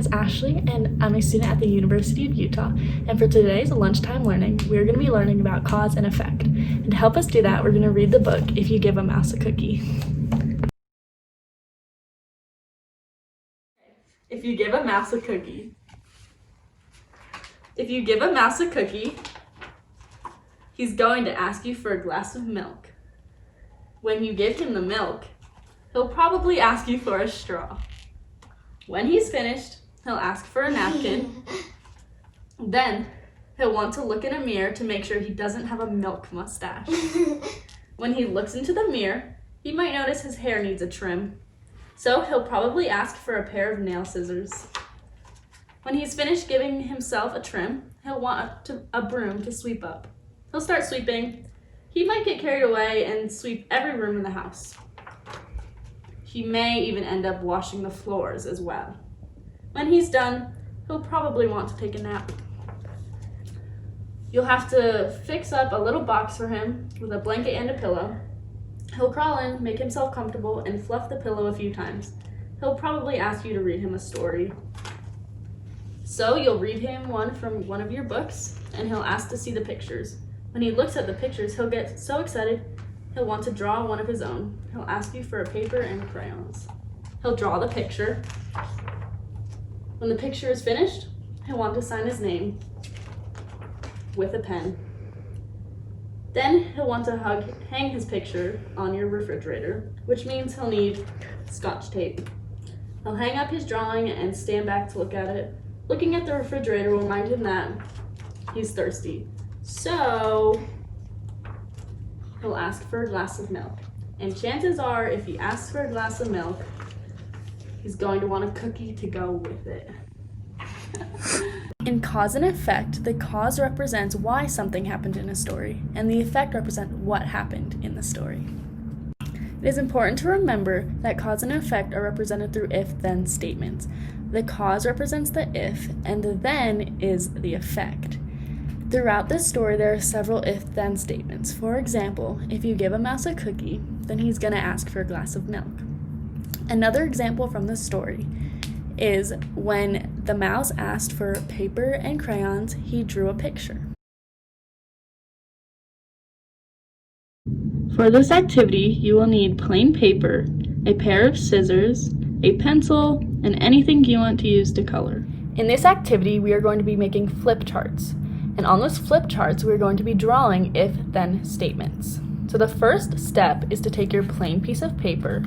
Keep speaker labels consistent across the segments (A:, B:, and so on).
A: is Ashley, and I'm a student at the University of Utah. And for today's lunchtime learning, we're going to be learning about cause and effect. And to help us do that, we're going to read the book, If You Give a Mouse a Cookie. If you give a mouse a cookie. If you give a mouse a cookie, he's going to ask you for a glass of milk. When you give him the milk, he'll probably ask you for a straw. When he's finished, he'll ask for a napkin. Then, he'll want to look in a mirror to make sure he doesn't have a milk mustache. When he looks into the mirror, he might notice his hair needs a trim. So he'll probably ask for a pair of nail scissors. When he's finished giving himself a trim, he'll want a broom to sweep up. He'll start sweeping. He might get carried away and sweep every room in the house. He may even end up washing the floors as well. When he's done, he'll probably want to take a nap. You'll have to fix up a little box for him with a blanket and a pillow. He'll crawl in, make himself comfortable, and fluff the pillow a few times. He'll probably ask you to read him a story. So you'll read him one from one of your books, and he'll ask to see the pictures. When he looks at the pictures, he'll get so excited, he'll want to draw one of his own. He'll ask you for a paper and crayons. He'll draw the picture. When the picture is finished, he'll want to sign his name with a pen. Then he'll want to hang his picture on your refrigerator, which means he'll need Scotch tape. He'll hang up his drawing and stand back to look at it. Looking at the refrigerator will remind him that he's thirsty. So he'll ask for a glass of milk. And chances are, if he asks for a glass of milk, he's going to want a cookie to go with it. In cause and effect, the cause represents why something happened in a story, and the effect represents what happened in the story. It is important to remember that cause and effect are represented through if-then statements. The cause represents the if, and the then is the effect. Throughout this story, there are several if-then statements. For example, if you give a mouse a cookie, then he's going to ask for a glass of milk. Another example from the story is when the mouse asked for paper and crayons, he drew a picture. For this activity, you will need plain paper, a pair of scissors, a pencil, and anything you want to use to color. In this activity, we are going to be making flip charts. And on those flip charts, we're going to be drawing if-then statements. So the first step is to take your plain piece of paper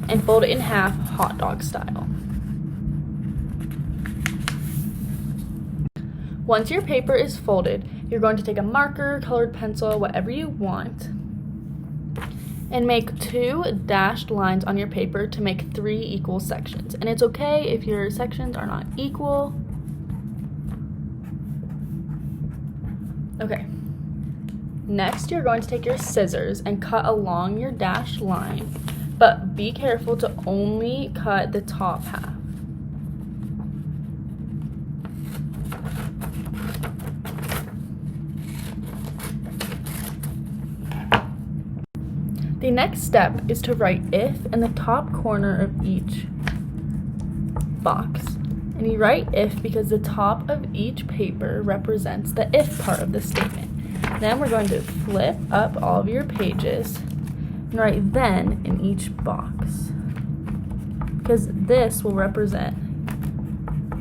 A: and fold it in half hot dog style. Once your paper is folded, you're going to take a marker, colored pencil, whatever you want, and make 2 dashed lines on your paper to make 3 equal sections. And it's okay if your sections are not equal. Okay. Next, you're going to take your scissors and cut along your dashed line, but be careful to only cut the top half. The next step is to write if in the top corner of each box. And you write if because the top of each paper represents the if part of the statement. Then we're going to flip up all of your pages and write then in each box, because this will represent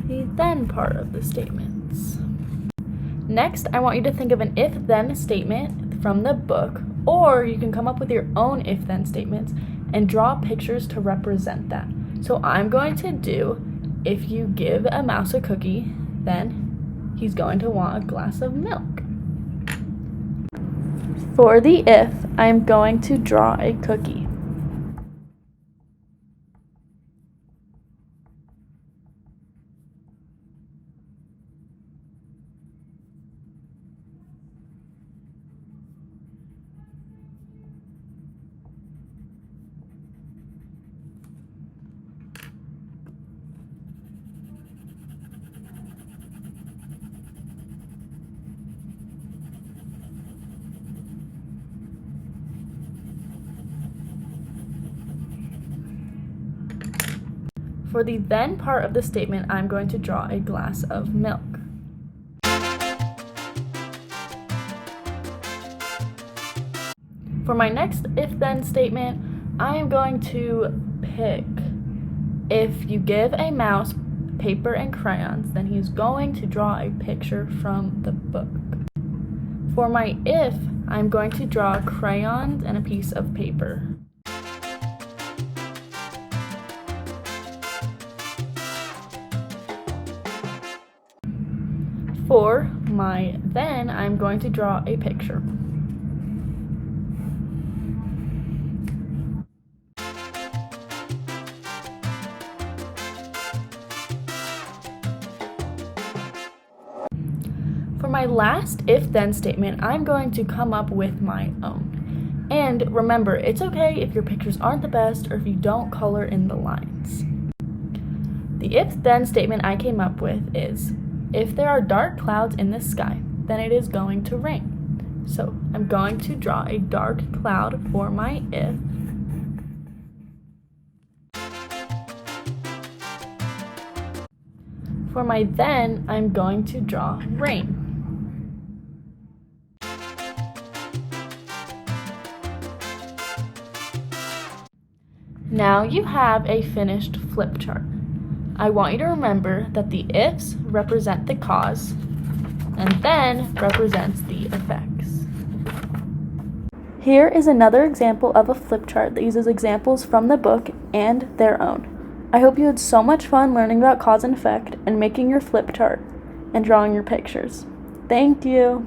A: the then part of the statements. Next, I want you to think of an if-then statement from the book, or you can come up with your own if-then statements and draw pictures to represent that. So I'm going to do, if you give a mouse a cookie, then he's going to want a glass of milk. For the if, I'm going to draw a cookie. For the then part of the statement, I'm going to draw a glass of milk. For my next if-then statement, I am going to pick, if you give a mouse paper and crayons, then he's going to draw a picture from the book. For my if, I'm going to draw crayons and a piece of paper. For my then, I'm going to draw a picture. For my last if-then statement, I'm going to come up with my own. And remember, it's okay if your pictures aren't the best or if you don't color in the lines. The if-then statement I came up with is, if there are dark clouds in the sky, then it is going to rain. So I'm going to draw a dark cloud for my if. For my then, I'm going to draw rain. Now you have a finished flip chart. I want you to remember that the ifs represent the cause and then represents the effects. Here is another example of a flip chart that uses examples from the book and their own. I hope you had so much fun learning about cause and effect and making your flip chart and drawing your pictures. Thank you.